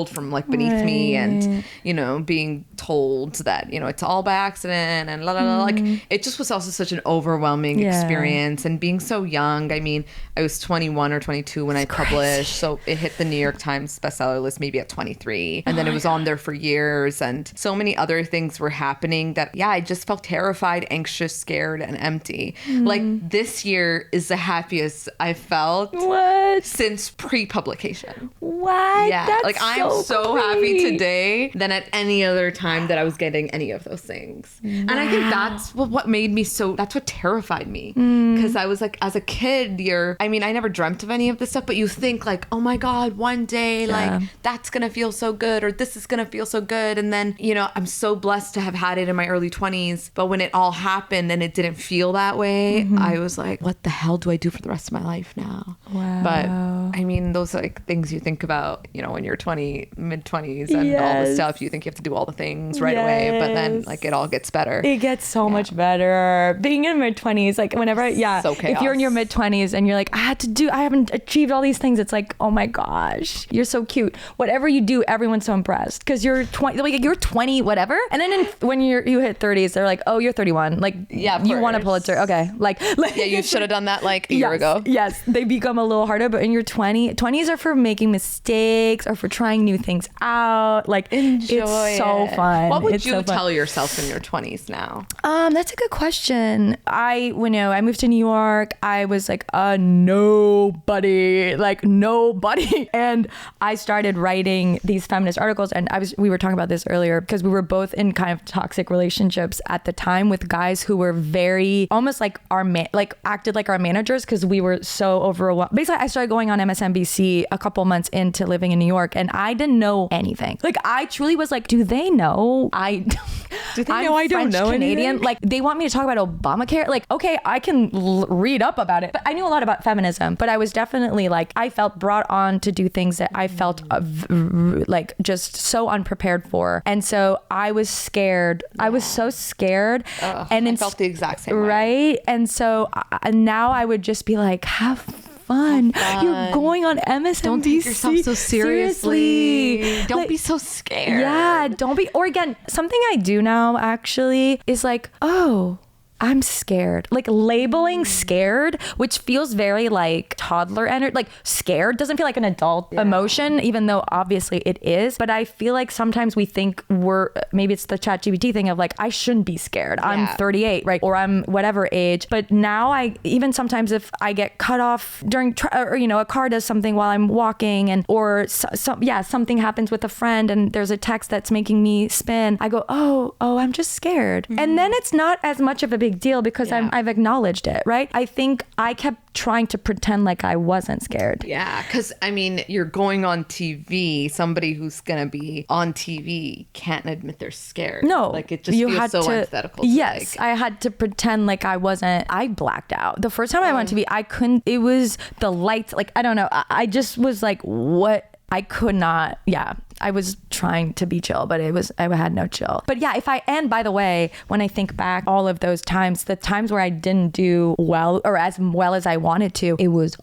from like beneath me, and, you know, being told that, you know, it's all by accident and la la la. Like, it just was also such an overwhelming experience, and being so young. I mean, I was 21 or 22 when I published, so it hit the New York Times bestseller list maybe at 23. And then it was on there for years. And so many other things were happening that, I just felt terrified, anxious, scared, and empty. Like this year is the happiest I felt since pre-publication. What? Yeah. That's like I am so happy today than at any other time that I was getting any of those things. Wow. And I think that's what made me that's what terrified me. Because I was like, as a kid, I never dreamt of any of this stuff, but you think like, oh my God, one day, like that's going to feel so good, or this is going to feel so good. And then, I'm so blessed to have had it in my early 20s. But when it all happened and it didn't feel that way, I was like, what the hell do I do for the rest of my life now? Wow. But those like things you think about, when you're mid-20s and all the stuff, you think you have to do all the things right away, but then like it all gets better. It gets so much better. Being in mid-20s, like whenever, so chaos. If you're in your mid-20s and you're like, I haven't achieved all these things, it's like, oh my gosh, you're so cute. Whatever you do, everyone's so impressed because you're 20, like you're 20, whatever. And then when you hit 30s, they're like, oh, you're 31. Like, you won a Pulitzer. Okay. Like you should have done that like a year ago. Yes. They become a little harder, but in your 20s are for making mistakes or for trying new things out. Like, enjoy it's so fun. What would you tell yourself in your 20s now? That's a good question. When I moved to New York, I was like nobody. And I started writing these feminist articles, and we were talking about this earlier because we were both in kind of toxic relationships at the time with guys who were very almost like acted like our managers because we were so overwhelmed. Basically, I started going on MSNBC a couple months into living in New York, and I didn't know anything. Like, I truly was like, do they know I don't know Canadian? Anything? Like, they want me to talk about Obamacare. Like, okay, I can read up about it, but I knew a lot about feminism. But I was definitely like, I felt brought on to do things that I felt like just so unprepared for, and so I was scared. I was so scared, and I felt the exact same way. Right? And so now I would just be like, have fun. You're going on MSNBC. Don't take yourself so seriously. Don't be so scared. Yeah, don't be. Or again, something I do now actually is like, oh, I'm scared. Like labeling scared, which feels very like toddler energy. Like scared doesn't feel like an adult emotion, even though obviously it is. But I feel like sometimes we think maybe it's the ChatGPT thing of like, I shouldn't be scared. I'm 38, right? Or I'm whatever age. But now even sometimes if I get cut off during, or, a car does something while I'm walking or something happens with a friend and there's a text that's making me spin, I go, oh, I'm just scared. Mm-hmm. And then it's not as much of a big deal because I've acknowledged it, right? I think I kept trying to pretend like I wasn't scared. Yeah, because you're going on TV. Somebody who's gonna be on TV can't admit they're scared. No, like it just feels so antithetical. Yes, I had to pretend like I wasn't. I blacked out the first time I went on TV. I couldn't. It was the lights. Like I don't know. I just was like, what? I could not. Yeah. I was trying to be chill, but I had no chill. But yeah, and by the way, when I think back all of those times, the times where I didn't do well or as well as I wanted to, it was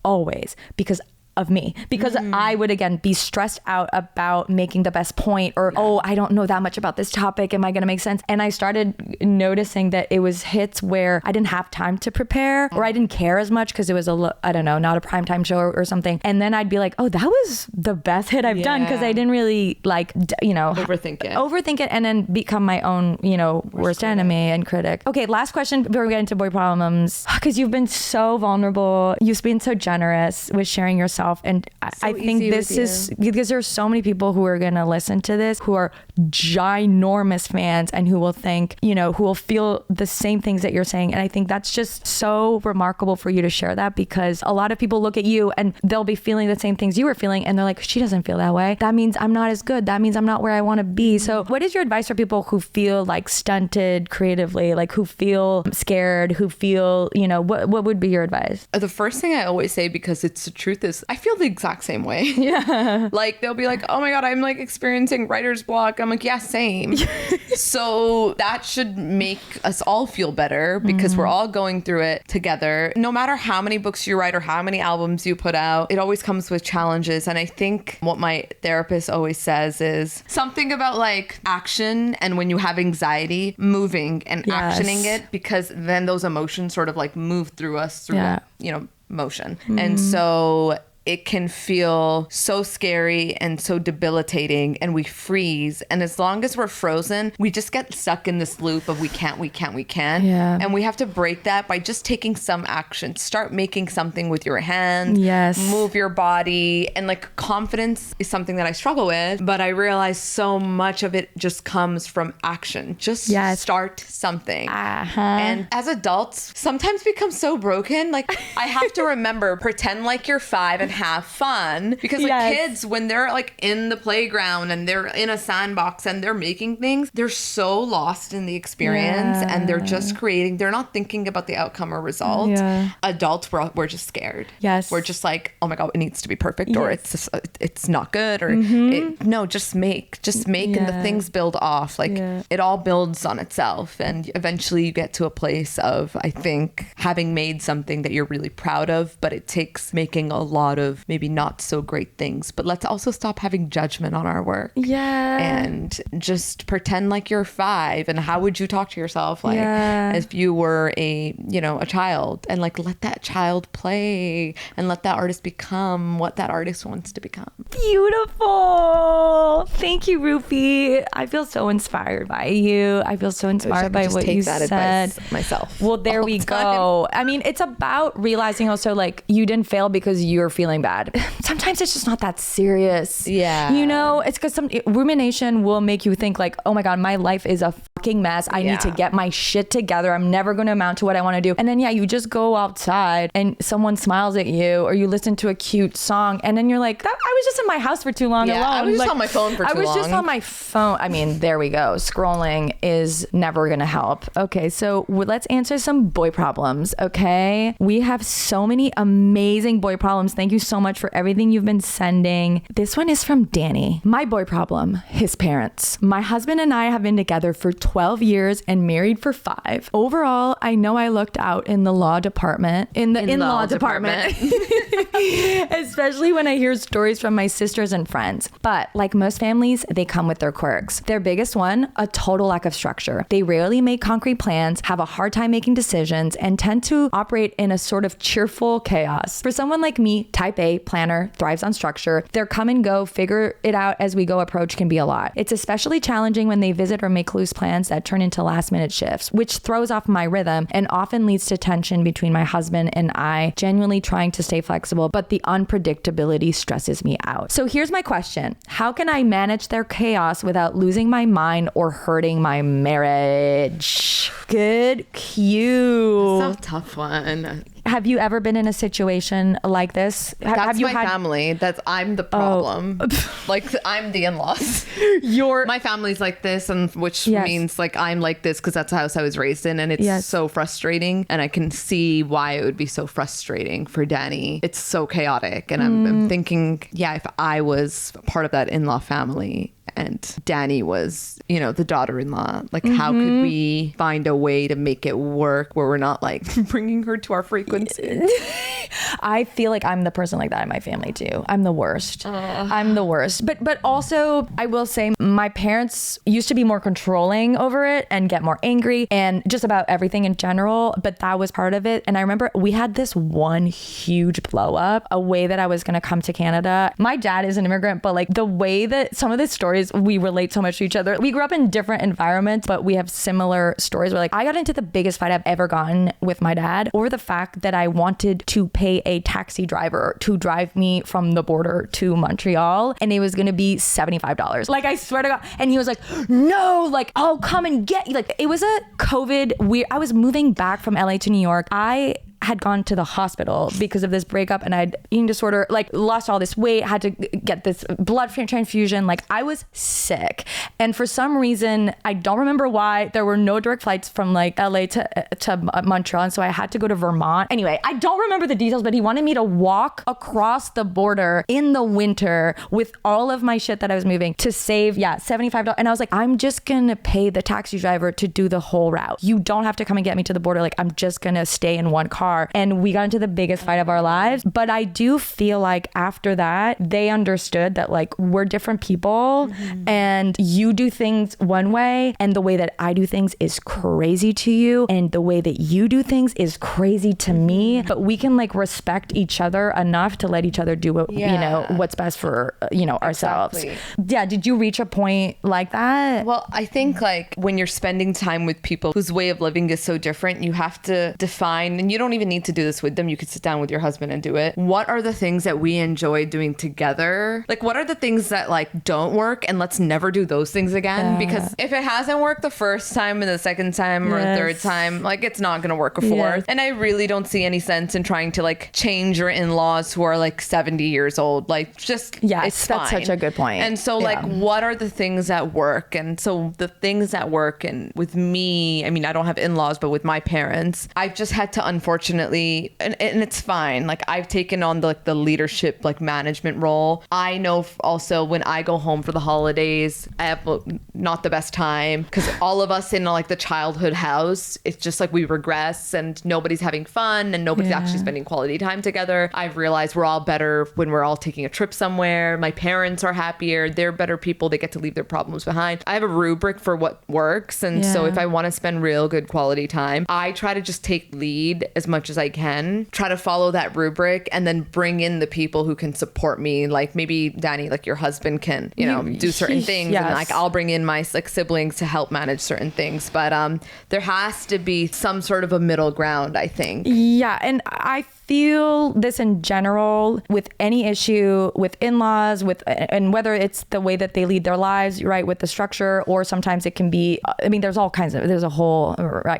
always because of me, because I would again be stressed out about making the best point or I don't know that much about this topic, am I going to make sense? And I started noticing that it was hits where I didn't have time to prepare or I didn't care as much because it was I don't know, not a primetime show or something, and then I'd be like, oh, that was the best hit I've done because I didn't really overthink it and then become my own worst enemy and critic. Okay, last question before we get into boy problems, because you've been so vulnerable, you've been so generous with sharing yourself. And I think this is because there's so many people who are going to listen to this who are ginormous fans and who will think, who will feel the same things that you're saying. And I think that's just so remarkable for you to share that, because a lot of people look at you and they'll be feeling the same things you were feeling. And they're like, she doesn't feel that way. That means I'm not as good. That means I'm not where I want to be. So what is your advice for people who feel like stunted creatively, like who feel scared, who feel, what would be your advice? The first thing I always say, because it's the truth, is I feel the exact same way. Yeah. Like they'll be like, oh my God, I'm like experiencing writer's block. I'm like, yeah, same. So that should make us all feel better because we're all going through it together. No matter how many books you write or how many albums you put out, it always comes with challenges. And I think what my therapist always says is something about like action, and when you have anxiety, moving and actioning it, because then those emotions sort of like move through us through, motion. And so it can feel so scary and so debilitating, and we freeze. And as long as we're frozen, we just get stuck in this loop of we can't. Yeah. And we have to break that by just taking some action. Start making something with your hands. Yes. Move your body. And like confidence is something that I struggle with, but I realize so much of it just comes from action. Just start something. And as adults, sometimes become so broken. Like I have to remember, pretend like you're 5 and have fun. Because like kids, when they're like in the playground and they're in a sandbox and they're making things, they're so lost in the experience and they're just creating. They're not thinking about the outcome or result. Adults, we're just scared. Yes. We're just like, oh my God, it needs to be perfect, or it's not good, or no, just make and the things build off. Like it all builds on itself, and eventually you get to a place of, I think, having made something that you're really proud of, but it takes making a lot of maybe not so great things. But let's also stop having judgment on our work. And just pretend like you're 5. And how would you talk to yourself like if you were a child, and like let that child play and let that artist become what that artist wants to become. Beautiful. Thank you, Rupi. I feel so inspired by you. I feel so inspired by what you said. Advice myself. Well, there we go. I mean, it's about realizing also like you didn't fail because you're feeling bad. Sometimes it's just not that serious. Yeah. It's because some rumination will make you think like, oh my God, my life is a fucking mess. I need to get my shit together. I'm never going to amount to what I want to do. And then you just go outside and someone smiles at you, or you listen to a cute song, and then you're like, I was just in my house for too long alone. I was just on my phone for too long. I was just on my phone. I mean, there we go. Scrolling is never going to help. Okay, so let's answer some boy problems, okay? We have so many amazing boy problems. Thank you so much for everything you've been sending. This one is from Danny. My boy problem, his parents. My husband and I have been together for 12 years and married for 5. Overall, I know I looked out in the law department, in the in-law department. Especially when I hear stories from my sisters and friends. But like most families, they come with their quirks. Their biggest one, a total lack of structure. They rarely make concrete plans, have a hard time making decisions, and tend to operate in a sort of cheerful chaos. For someone like me, type A, planner, thrives on structure, their come and go, figure it out as we go approach can be a lot. It's especially challenging when they visit or make loose plans that turn into last minute shifts, which throws off my rhythm and often leads to tension between my husband and I, genuinely trying to stay flexible, but the unpredictability stresses me out. So here's my question. How can I manage their chaos without losing my mind or hurting my marriage? Good cue. That's a tough one. Have you ever been in a situation like this? That's my family. I'm the problem. Like I'm the in-laws. My family's like this, and which means like I'm like this because that's the house I was raised in, and it's so frustrating. And I can see why it would be so frustrating for Danny. It's so chaotic, and I'm thinking, if I was part of that in-law family and Danny was, the daughter-in-law, like how could we find a way to make it work where we're not like bringing her to our frequency? I feel like I'm the person like that in my family too. I'm the worst. I'm the worst. But also I will say my parents used to be more controlling over it and get more angry and just about everything in general. But that was part of it. And I remember we had this one huge blow up, a way that I was going to come to Canada. My dad is an immigrant, but like the way that some of the stories we relate so much to each other. We grew up in different environments, but we have similar stories where like I got into the biggest fight I've ever gotten with my dad over the fact that I wanted to pay a taxi driver to drive me from the border to Montreal, and it was going to be $75. Like I swear to God. And he was like, no, like I'll come and get you. Like it was a COVID I was moving back from LA to New York. I had gone to the hospital because of this breakup, and I had eating disorder, like lost all this weight, had to get this blood transfusion. Like I was sick. And for some reason, I don't remember why, there were no direct flights from like LA to Montreal. And so I had to go to Vermont. Anyway, I don't remember the details, but he wanted me to walk across the border in the winter with all of my shit that I was moving to save, $75. And I was like, I'm just gonna pay the taxi driver to do the whole route. You don't have to come and get me to the border. Like I'm just gonna stay in one car. And we got into the biggest fight of our lives. But I do feel like after that, they understood that like we're different people and you you do things one way and the way that I do things is crazy to you, and the way that you do things is crazy to me, but we can like respect each other enough to let each other do what, you know, what's best for, you know, ourselves. Yeah. Did you reach a point like that? Well, I think like when you're spending time with people whose way of living is so different, you have to define, and you don't even need to do this with them. You could sit down with your husband and do it. What are the things that we enjoy doing together? Like, what are the things that like don't work, and let's never do those things again? Because if it hasn't worked the first time and the second time or the third time, like it's not going to work a fourth. And I really don't see any sense in trying to like change your in-laws who are like 70 years old. Like just, it's fine. That's such a good point. And so like, what are the things that work? And so the things that work, and with me, I mean, I don't have in-laws, but with my parents, I've just had to unfortunately, and it's fine. Like I've taken on the leadership, like management role. I know also when I go home for the holidays, I have not the best time because all of us in like the childhood house, it's just like we regress and nobody's having fun and nobody's actually spending quality time together. I've realized we're all better when we're all taking a trip somewhere. My parents are happier. They're better people. They get to leave their problems behind. I have a rubric for what works. And so if I want to spend real good quality time, I try to just take lead as much as I can, try to follow that rubric, and then bring in the people who can support me. Like maybe Danny, like your husband can, you know, do certain things. And like I'll bring in my like siblings to help manage certain things. But there has to be some sort of a middle ground, I think. Yeah. And I feel this in general with any issue with in-laws, and whether it's the way that they lead their lives, right, with the structure, or sometimes it can be, I mean, there's a whole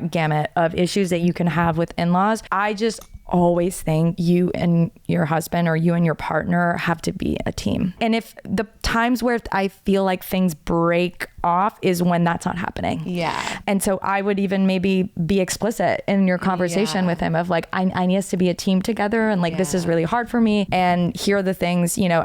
gamut of issues that you can have with in-laws. I just always think you and your husband or you and your partner have to be a team. And if the times where I feel like things break off is when that's not happening. Yeah. And so I would even maybe be explicit in your conversation with him of like, I need us to be a team together, and like this is really hard for me, and here are the things, you know,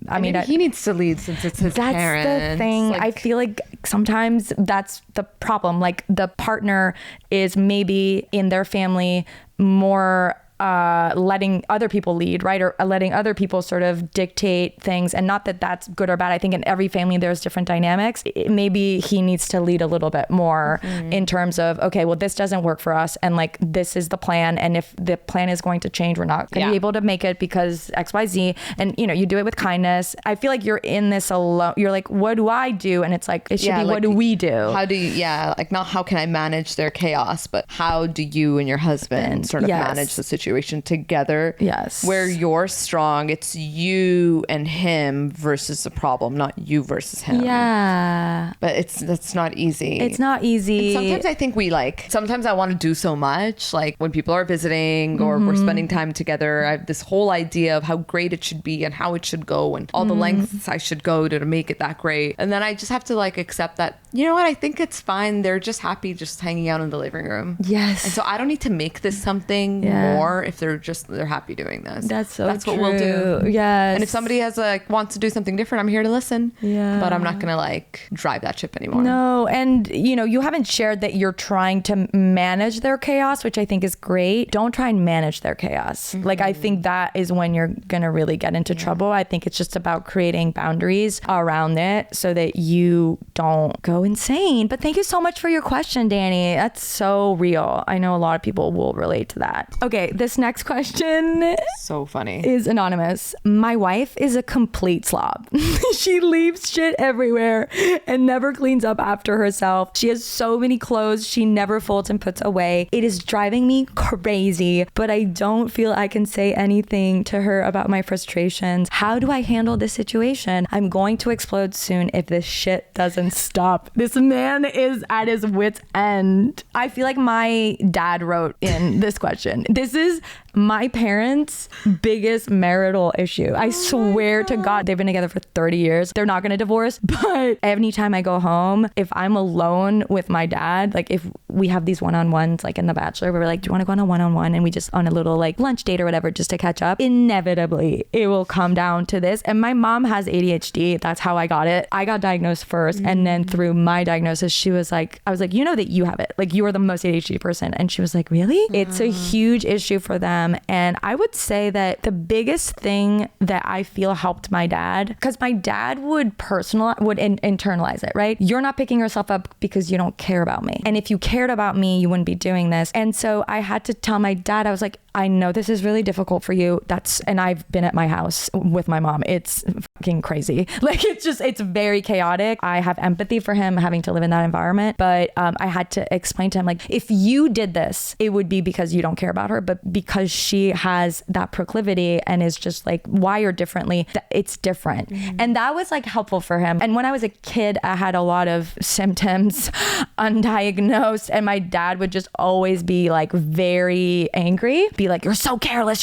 I mean he needs to lead since it's his parents. That's the thing. Like, I feel like sometimes that's the problem. Like the partner is maybe in their family more letting other people lead, right? Or letting other people sort of dictate things. And not that that's good or bad. I think in every family, there's different dynamics. Maybe he needs to lead a little bit more in terms of, okay, well, this doesn't work for us. And like, this is the plan. And if the plan is going to change, we're not going to be able to make it because X, Y, Z. And, you know, you do it with kindness. I feel like you're in this alone. You're like, what do I do? And it's like, it should be, like, what do we do? How do you, like not how can I manage their chaos, but how do you and your husband sort of manage the situation together? Where you're strong, it's you and him versus the problem, not you versus him. But that's not easy. It's not easy. And sometimes I think sometimes I want to do so much, like when people are visiting or we're spending time together, I have this whole idea of how great it should be and how it should go and all the lengths I should go to make it that great. And then I just have to like accept that, you know what, I think it's fine. They're just happy just hanging out in the living room. And so I don't need to make this something more if they're happy doing this. That's true. What we'll do. And if somebody wants to do something different, I'm here to listen. But I'm not gonna like drive that ship anymore. No. And you know, you haven't shared that you're trying to manage their chaos, which I think is great. Don't try and manage their chaos. Like I think that is when you're gonna really get into trouble. I think it's just about creating boundaries around it so that you don't go insane. But thank you so much for your question, Danny. That's so real. I know a lot of people will relate to that. Okay, this next question, so funny, is anonymous. My wife is a complete slob. She leaves shit everywhere and never cleans up after herself. She has so many clothes she never folds and puts away. It is driving me crazy, but I don't feel I can say anything to her about my frustrations. How do I handle this situation? I'm going to explode soon if this shit doesn't stop. This man is at his wit's end. I feel like my dad wrote in this question. This is my parents' biggest marital issue. I swear to God, they've been together for 30 years. They're not going to divorce, but anytime I go home, if I'm alone with my dad, like if we have these one-on-ones, like in The Bachelor, where we're like, do you want to go on a one-on-one? And we just on a little like lunch date or whatever, just to catch up. Inevitably, it will come down to this. And my mom has ADHD. That's how I got it. I got diagnosed first. And then through my diagnosis, she was like, I was like, you know that you have it. Like you are the most ADHD person. And she was like, really? It's a huge issue for them. them. And I would say that the biggest thing that I feel helped my dad, because my dad would internalize it, right? You're not picking yourself up because you don't care about me. And if you cared about me, you wouldn't be doing this. And so I had to tell my dad, I was like, I know this is really difficult for you. And I've been at my house with my mom. It's fucking crazy. Like, it's very chaotic. I have empathy for him having to live in that environment. But I had to explain to him, like, if you did this, it would be because you don't care about her, but because she has that proclivity and is just like wired differently, it's different. And that was like helpful for him. And when I was a kid, I had a lot of symptoms undiagnosed, and my dad would just always be like very angry, be like, you're so careless.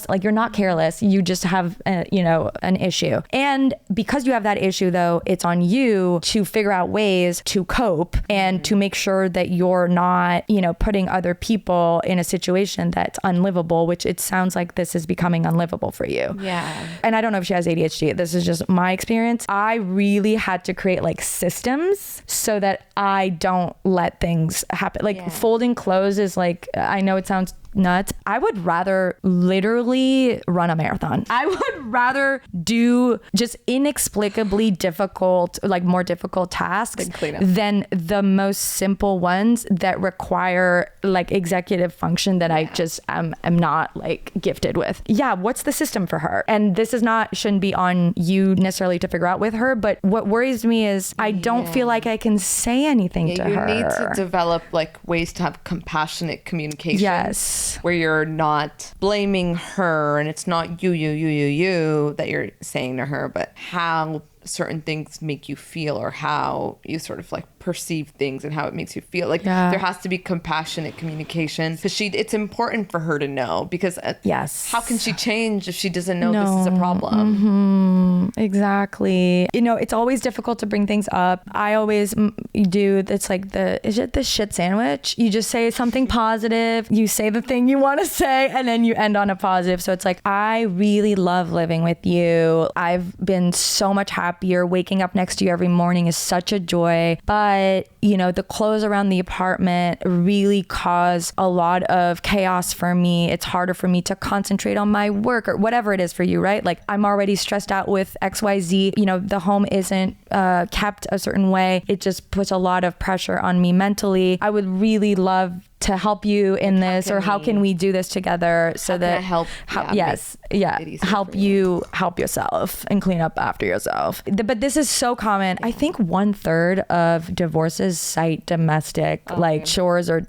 Like, you're not careless. You just have an issue. And because you have that issue, though, it's on you to figure out ways to cope and to make sure that you're not, putting other people in a situation that's unlivable, which it sounds like this is becoming unlivable for you. Yeah. And I don't know if she has ADHD. This is just my experience. I really had to create like systems so that I don't let things happen. Like folding clothes is like, I know it sounds nuts. I would rather literally run a marathon. I would rather do just inexplicably difficult, like more difficult tasks than the most simple ones that require like executive function that I just am not like gifted with. Yeah. What's the system for her? And this shouldn't be on you necessarily to figure out with her. But what worries me is I don't feel like I can say anything to her. You need to develop like ways to have compassionate communication. Yes. Where you're not blaming her and it's not you that you're saying to her, but how certain things make you feel or how you sort of like perceive things and how it makes you feel. Like there has to be compassionate communication because it's important for her to know, because how can she change if she doesn't know this is a problem? Exactly. It's always difficult to bring things up. I always do. It's like is it the shit sandwich? You just say something positive, you say the thing you want to say, and then you end on a positive. So it's like, I really love living with you. I've been so much happier. Waking up next to you every morning is such a joy. But the clothes around the apartment really cause a lot of chaos for me. It's harder for me to concentrate on my work or whatever it is for you, right? Like, I'm already stressed out with XYZ. The home isn't kept a certain way. It just puts a lot of pressure on me mentally. I would really love to help you in this, or how can we do this together so that help you help yourself and clean up after yourself. But this is so common. I think 1/3 of divorces cite domestic like chores, or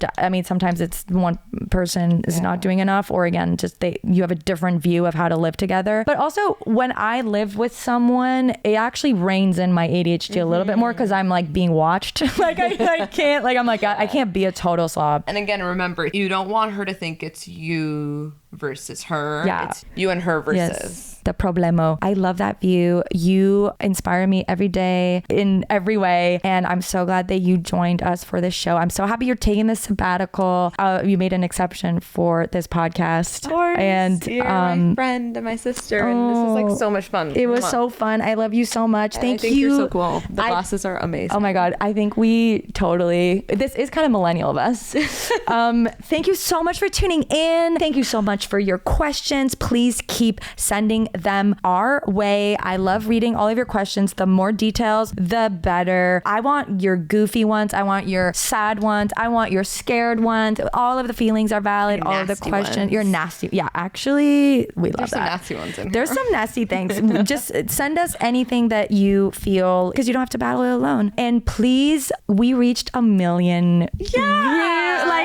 sometimes it's one person is not doing enough, or again, just you have a different view of how to live together. But also, when I live with someone, it actually reins in my ADHD a little bit more, because I'm like being watched. Like I can't, like, I'm like, I can't be a total slob. And again, remember, you don't want her to think it's you versus her. Yeah. It's you and her versus the problemo. I love that view. You inspire me every day in every way. And I'm so glad that you joined us for this show. I'm so happy you're taking this sabbatical. You made an exception for this podcast. Of course. And you're my friend and my sister. And this was like so much fun. It was so fun. I love you so much. Thank you. You're so cool. The glasses are amazing. Oh my God. I think this is kind of millennial of us. Thank you so much for tuning in. Thank you so much for your questions. Please keep sending them our way. I love reading all of your questions. The more details, the better. I want your goofy ones. I want your sad ones. I want your scared ones. All of the feelings are valid. All of the questions. You're nasty. Yeah, actually, we love that. There's some nasty ones in here. There's some nasty things. Just send us anything that you feel, because you don't have to battle it alone. And please, we reached 1 million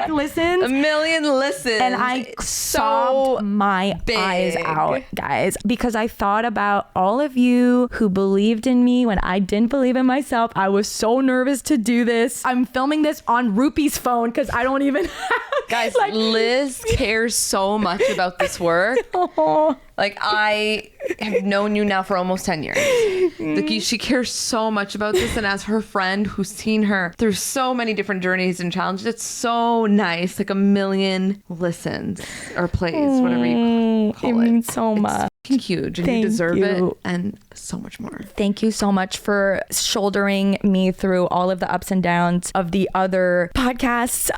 listens. 1 million listens. And I sobbed my eyes out, guys, because I thought about all of you who believed in me when I didn't believe in myself. I was so nervous to do this. I'm filming this on Rupi's phone because I don't even guys, Liz cares so much about this work. Like, I have known you now for almost 10 years. Like, she cares so much about this. And as her friend who's seen her through so many different journeys and challenges, it's so nice. Like 1 million listens or plays, whatever you call it. It means so much. It's huge, and you deserve it. And so much more. Thank you so much for shouldering me through all of the ups and downs of the other podcasts,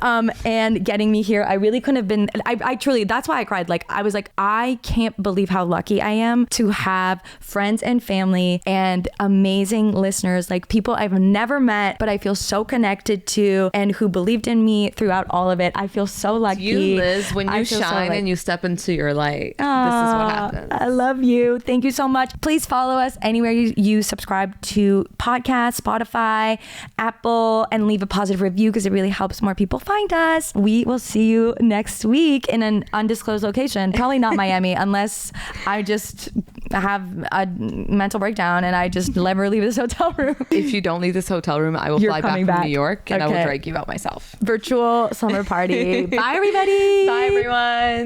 and getting me here. I really couldn't have been, I truly, that's why I cried. Like, I was like, I can't believe how lucky I am to have friends and family and amazing listeners, like people I've never met, but I feel so connected to, and who believed in me throughout all of it. I feel so lucky. You, Liz, when you shine and you step into your light, this is what happens. I love you. Thank you so much. Please follow us anywhere you subscribe to podcasts, Spotify, Apple, and leave a positive review because it really helps more people find us. We will see you next week in an undisclosed location. Probably not Miami, unless I just have a mental breakdown and I just never leave this hotel room. If you don't leave this hotel room, I will fly back from New York and I will drag you out myself. Virtual summer party. Bye, everybody. Bye, everyone.